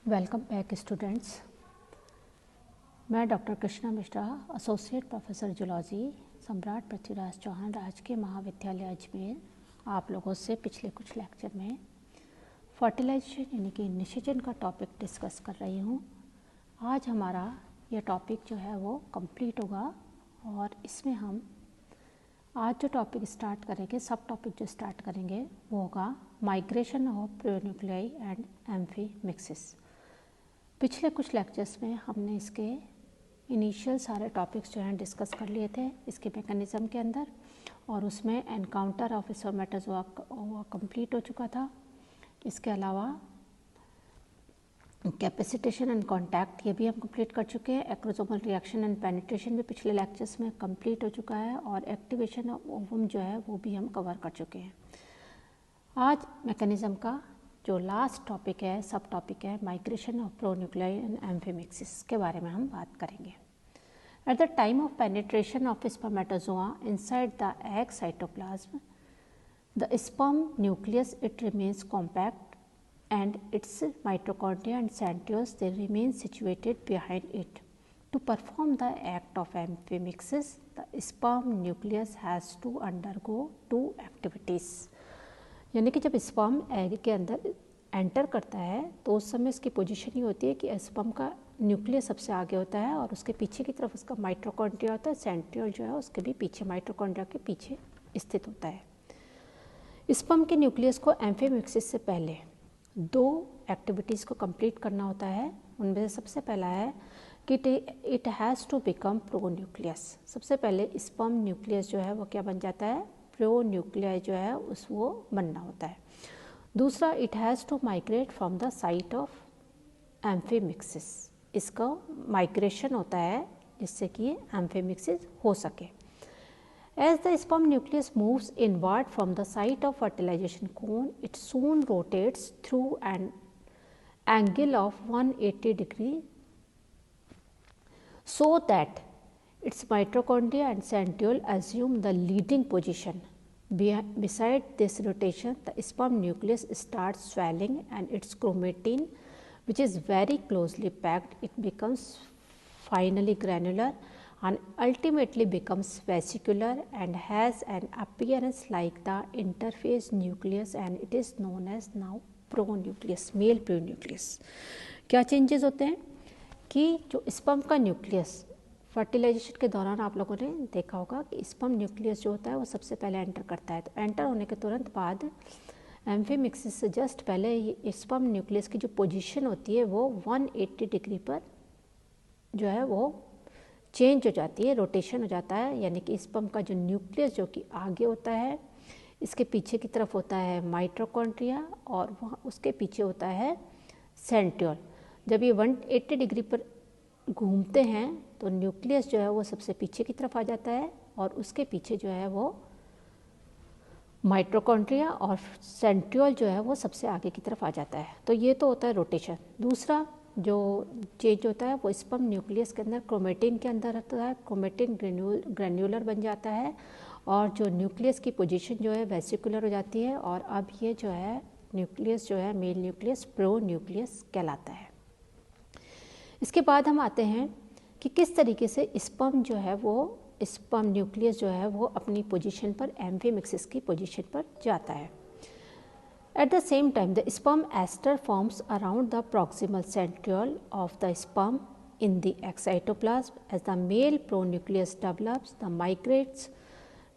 Welcome back students. मैं doctor Krishna Mishra, associate professor zoology, Samrat Prithviraj Chauhan राजकीय महाविद्यालय अजमेर, आप लोगों से पिछले कुछ लेक्चर में फर्टिलाइजेशन यानी कि निषेचन का टॉपिक डिस्कस कर रही हूँ। आज हमारा यह टॉपिक जो है वो कंप्लीट होगा और इसमें हम आज जो टॉपिक स्टार्ट करेंगे, सब टॉपिक जो स्टार्ट करेंगे वो होगा migration of pronuclei and amphimixis. पिछले कुछ लेक्चर्स में हमने इसके इनिशियल सारे टॉपिक्स जो हैं डिस्कस कर लिए थे इसके मैकेनिज़्म के अंदर, और उसमें एनकाउंटर ऑफ स्पर्मेटोजोआ कंप्लीट हो चुका था। इसके अलावा कैपेसिटेशन एंड कॉन्टैक्ट ये भी हम कंप्लीट कर चुके हैं। एक्रोसोमल रिएक्शन एंड पेनिट्रेशन भी पिछले लेक्चर्स में कंप्लीट हो चुका है, और एक्टिवेशन ऑफ ओवम जो है वो भी हम कवर कर चुके हैं। आज मैकेनिज़्म का जो लास्ट टॉपिक है, सब टॉपिक है migration of pronuclei and amphimixis के बारे में हम बात करेंगे। At the time of penetration of spermatozoa inside the egg cytoplasm, the sperm nucleus it remains compact and its mitochondria and centrioles they remain situated behind it. To perform the act of amphimixis, the sperm nucleus has to undergo two activities. यानी कि जब sperm egg के अंदर enter करता है तो उस समय इसकी पोजीशन ये होती है कि स्पर्म का न्यूक्लियस सबसे आगे होता है और उसके पीछे की तरफ उसका माइटोकॉन्ड्रिया होता है। सेंट्रियोल जो है उसके भी पीछे, माइटोकॉन्ड्रिया के पीछे स्थित होता है। स्पर्म के न्यूक्लियस को एम्फीमिक्सिस से पहले दो एक्टिविटीज़ को कंप्लीट करना होता है। उनमें से सबसे पहला है कि it has to become pronucleus. सबसे पहले स्पर्म न्यूक्लियस जो है वो क्या बन जाता है, प्रो न्यूक्लियस जो है उस वो बनना होता है। दूसरा, it has to migrate from the site of amphimixis. इसका माइग्रेशन होता है जिससे कि एम्फीमिक्सिस हो सके। As the sperm nucleus moves inward from the site of fertilization cone, it soon rotates through an angle of 180 degree so that its mitochondria and centriole assume the leading position. Beside this rotation, the sperm nucleus starts swelling and its chromatin, which is very closely packed, it becomes finally granular and ultimately becomes vesicular and has an appearance like the interphase nucleus, and it is known as now pronucleus, male pronucleus. क्या changes होते हैं कि जो sperm का nucleus fertilisation के दौरान आप लोगों ने देखा होगा कि स्पर्म न्यूक्लियस जो होता है वो सबसे पहले एंटर करता है। तो एंटर होने के तुरंत बाद एम्फीमिक्सिस से जस्ट पहले स्पर्म न्यूक्लियस की जो पोजीशन होती है वो 180 डिग्री पर जो है वो चेंज हो जाती है, रोटेशन हो जाता है। यानी कि स्पर्म का जो न्यूक्लियस जो कि आगे होता है, इसके पीछे की तरफ होता है माइटोकॉन्ड्रिया और वहाँ उसके पीछे होता है सेंट्रियोल। जब ये 180 डिग्री पर घूमते हैं तो न्यूक्लियस जो है वो सबसे पीछे की तरफ आ जाता है और उसके पीछे जो है वो माइटोकॉन्ड्रिया और सेंट्रियोल जो है वो सबसे आगे की तरफ आ जाता है। तो ये तो होता है रोटेशन। दूसरा जो चेंज होता है वो स्पर्म न्यूक्लियस के अंदर क्रोमेटिन के अंदर होता है। क्रोमेटिन ग्रेन्युलर बन जाता है और जो न्यूक्लियस की पोजीशन जो है वेसिकुलर हो जाती है, और अब ये जो है न्यूक्लियस जो है मेल न्यूक्लियस प्रो न्यूक्लियस कहलाता है। इसके बाद हम आते हैं कि किस तरीके से स्पर्म जो है वो स्पर्म न्यूक्लियस जो है वो अपनी पोजीशन पर एम्फीमिक्सिस की पोजीशन पर जाता है। At the same time, the sperm ester forms around the proximal centriole of the sperm in the egg cytoplasm. As the male pronucleus develops, the migrates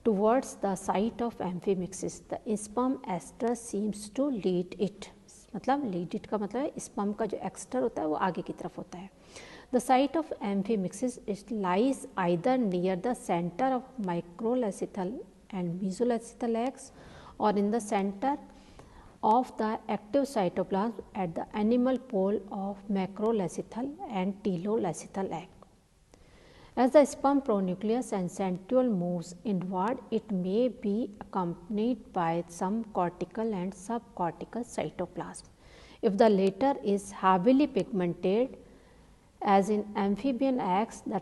towards the site of amphimixis. The sperm ester seems to lead it. मतलब lead it का मतलब है sperm का जो ester होता है वो आगे की तरफ होता है। The site of amphimixis it lies either near the center of macrolacithal and mesolacithal eggs or in the center of the active cytoplasm at the animal pole of macrolacithal and telolacithal egg. As the sperm pronucleus and centriole moves inward, it may be accompanied by some cortical and subcortical cytoplasm. If the latter is heavily pigmented, as in amphibian eggs, the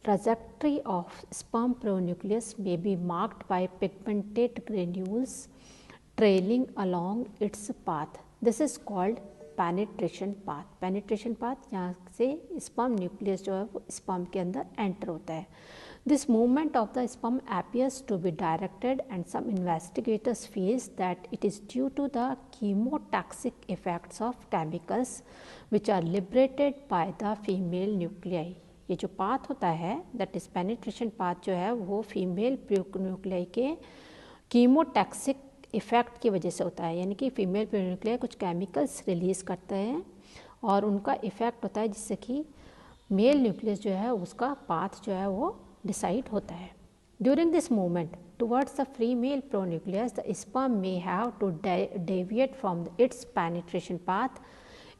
trajectory of sperm pronucleus may be marked by pigmented granules trailing along its path. This is called penetration path. Penetration path यहाँ से sperm nucleus जो है वो sperm के अंदर enter होता है। This movement of the sperm appears to be directed and some investigators feels that it is due to the chemotoxic effects of chemicals which are liberated by the female nuclei। ये जो path होता है that is penetration path जो है वो female nuclei के कीमोटैक्सिक effect की वजह से होता है, यानी कि फीमेल न्यूक्लियाई कुछ केमिकल्स रिलीज़ करते हैं और उनका इफ़ेक्ट होता है जिससे कि मेल न्यूक्लियस जो है उसका पाथ जो है वो डिसाइड होता है। During this movement towards the female pronucleus the sperm may have to deviate from its penetration path.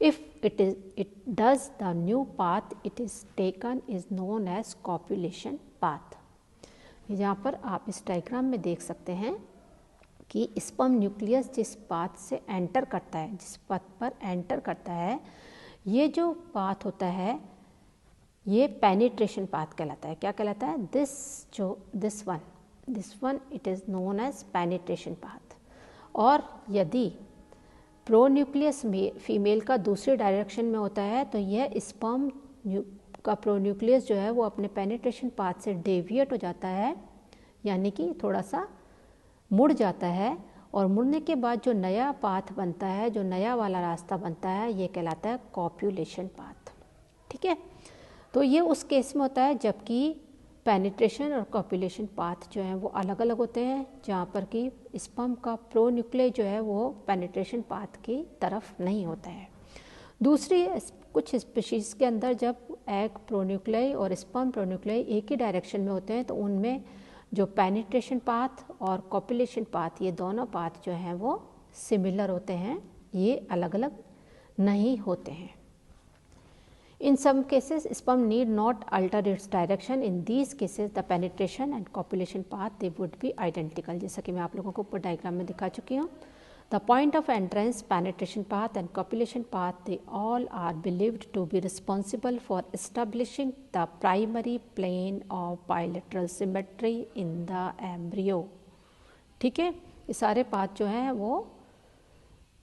If it does, the new path it is taken is known as copulation path। यहाँ पर आप इस diagram में देख सकते हैं कि sperm nucleus जिस पाथ से एंटर करता है, जिस पथ पर एंटर करता है, ये जो पाथ होता है ये पेनिट्रेशन पाथ कहलाता है। क्या कहलाता है? This one it is known as penetration path. और यदि प्रोन्यूक्लियस फीमेल का दूसरे डायरेक्शन में होता है तो यह स्पर्म का प्रोन्यूक्लियस जो है वो अपने पेनिट्रेशन पाथ से डेविएट हो जाता है, यानी कि थोड़ा सा मुड़ जाता है, और मुड़ने के बाद जो नया पाथ बनता है, जो नया वाला रास्ता बनता है, ये कहलाता है कॉप्यूलेशन पाथ। ठीक है, तो ये उस केस में होता है जबकि पेनिट्रेशन और कॉप्यूलेशन पाथ जो है वो अलग अलग होते हैं, जहाँ पर कि स्पर्म का प्रोन्यूक्लियस जो है वो पेनिट्रेशन पाथ की तरफ नहीं होता है। दूसरी कुछ स्पीशीज़ के अंदर जब एग प्रोन्यूक्लियस और स्पर्म प्रोन्यूक्लियस एक ही डायरेक्शन में होते हैं तो उनमें जो पेनिट्रेशन पाथ और कॉप्यूलेशन पाथ ये दोनों पाथ जो हैं वो सिमिलर होते हैं, ये अलग अलग नहीं होते हैं। In some cases, sperm need not alter its direction. In these cases, the penetration and copulation path they would be identical। जैसा कि मैं आप लोगों को ऊपर डायग्राम में दिखा चुकी हूँ। The point of entrance, penetration path and copulation path, they all are believed to be responsible for establishing the primary plane of bilateral symmetry in the embryo। ठीक है, ये सारे पाथ जो हैं वो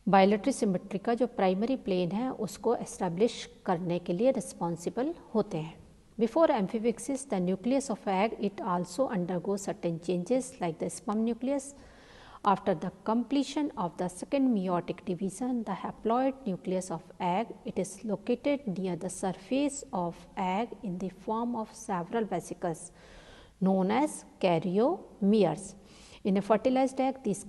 बायलेटरी सिमेट्री का जो प्राइमरी प्लेन है उसको एस्टैब्लिश करने के लिए रिस्पॉन्सिबल होते हैं। Before amphimixis the nucleus of egg it also undergo certain changes like the sperm nucleus. After the completion of the second meiotic division, the haploid nucleus of egg it is located near the surface of egg in the form of several vesicles known as karyomeres। In a fertilized egg, these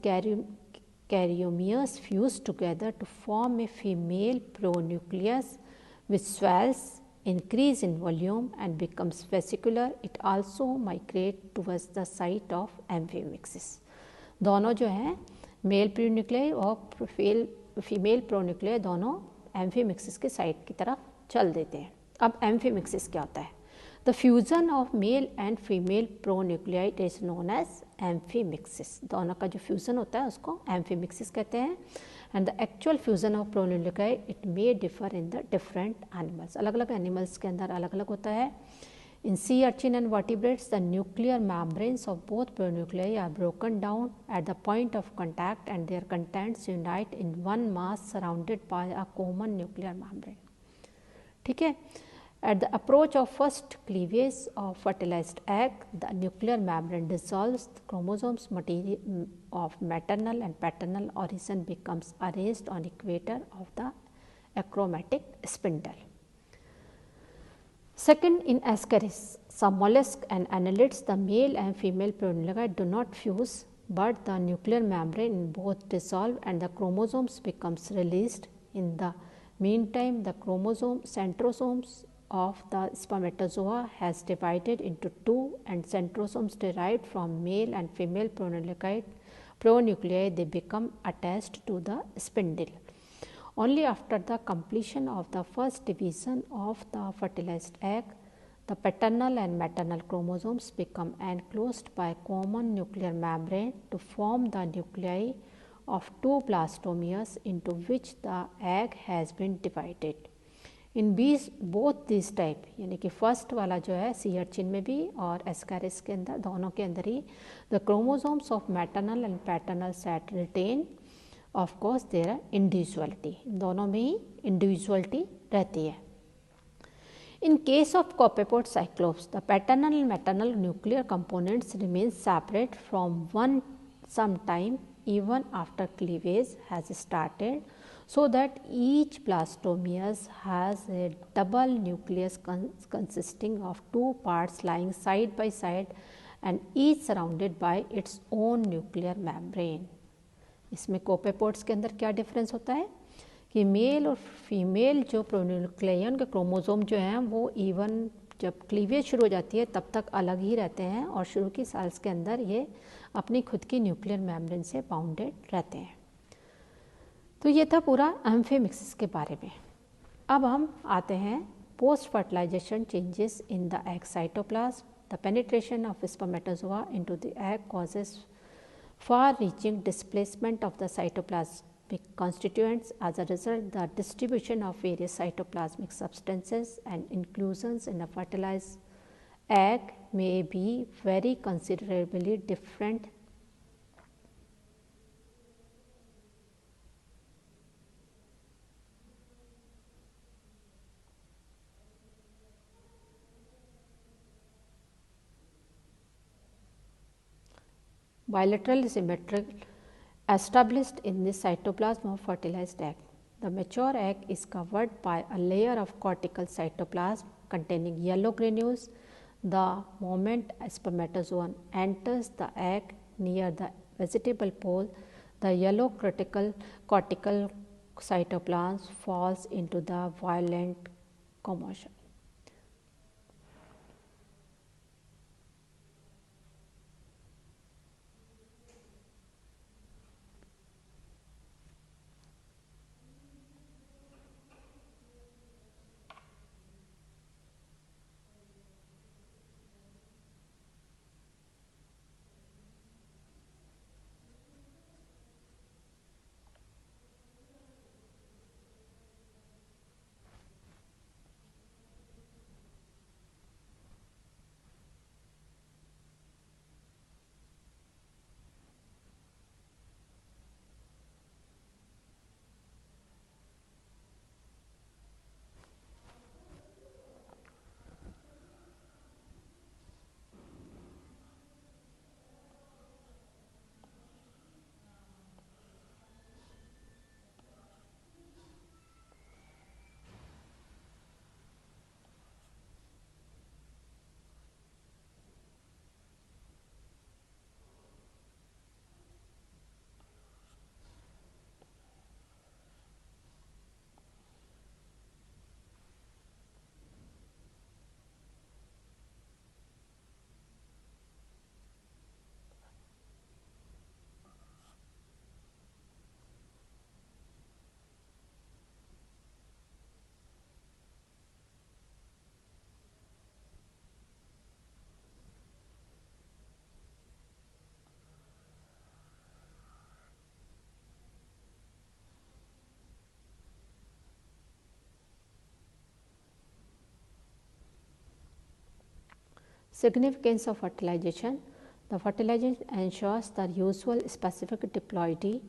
karyomeres fuse together to form a female pronucleus which swells, increase in volume and becomes vesicular। It also migrates towards the site of amphimixis। दोनों जो हैं mail pronucleus और female pronucleus दोनों amphimixis के site की तरफ चल देते हैं। अब एम्फीमिक्सिस क्या होता है? The fusion of male and female pronuclei is known as amphimixis। दोनों का जो फ्यूज़न होता है उसको amphimixis कहते हैं। And the actual fusion of pronuclei it may differ in the different animals। अलग अलग एनिमल्स के अंदर अलग अलग होता है। In sea urchin and vertebrates, the nuclear membranes of both pronuclei are broken down at the point of contact and their contents unite in one mass surrounded by a common nuclear membrane। ठीक है, at the approach of first cleavage of fertilized egg, the nuclear membrane dissolves, the chromosomes material of maternal and paternal origin becomes arranged on equator of the achromatic spindle। Second, in Ascaris, some mollusks and annelids, the male and female pronuclei do not fuse, but the nuclear membrane in both dissolve and the chromosomes becomes released. In the meantime, the centrosomes of the spermatozoa has divided into two, and centrosomes derived from male and female pronuclei they become attached to the spindle। Only after the completion of the first division of the fertilized egg, the paternal and maternal chromosomes become enclosed by common nuclear membrane to form the nuclei of two blastomeres into which the egg has been divided। In both this type, यानी कि first वाला जो है sea urchin में भी और Ascaris के अंदर, दोनों के अंदर ही the chromosomes of maternal and paternal set retain of course there are individuality, दोनों में ही इंडिविजुअलिटी रहती है। In case of copepod cyclops, the paternal and maternal nuclear components remain separate from one some time even after cleavage has started, so that each blastomeres has a double nucleus consisting of two parts lying side by side and each surrounded by its own nuclear membrane. इसमें कोपेपोड्स के अंदर क्या difference होता है कि mail और female जो प्रोन्यूक्लियन के क्रोमोसोम जो हैं वो इवन जब क्लीवेज शुरू हो जाती है तब तक अलग ही रहते हैं और शुरू की सेल्स के अंदर ये अपनी खुद की न्यूक्लियर मेम्ब्रेन से बाउंडेड रहते हैं। तो ये था पूरा एम्फीमिक्सिस के बारे में। अब हम आते हैं post fertilisation changes in the egg cytoplasm. The penetration of spermatozoa into the egg causes far reaching displacement of the cytoplasmic constituents. As a result, the distribution of various cytoplasmic substances and inclusions in a fertilized egg may be very considerably different bilateral symmetric established in the cytoplasm of fertilized egg. The mature egg is covered by a layer of cortical cytoplasm containing yellow granules. The moment a spermatozoon enters the egg near the vegetable pole, the yellow cortical cytoplasm falls into the violent commotion. Significance of fertilization. The fertilization ensures the usual specific diploidy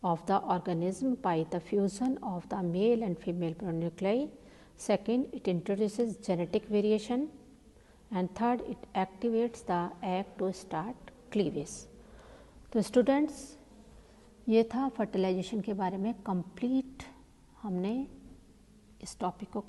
of the organism by the fusion of the male and female pronuclei. Second, it introduces genetic variation. And third, it activates the egg to start cleavage. तो students ये था fertilisation के बारे में complete हमने इस topic को